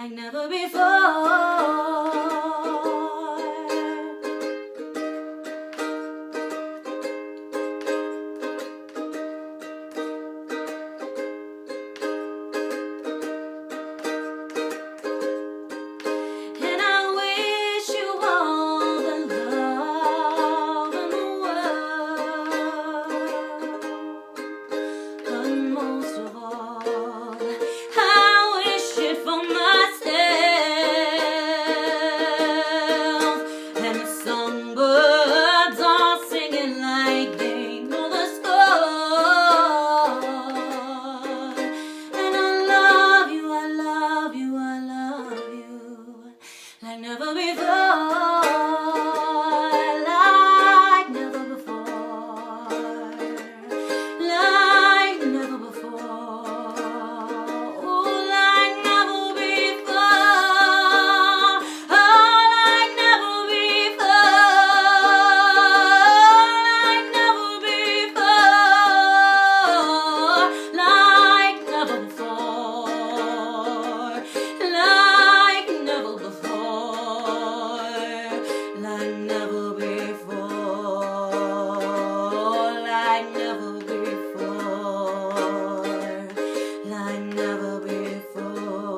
like never before. And I wish you all the love in the world, but most of all, I wish it for myself. And the songbirds are singing like they know the score. And I love you, I love you, I love you like never before, like never before, like never before, oh, like never before, oh, like never before, like never before, like never before, like never before, like never before, like never before.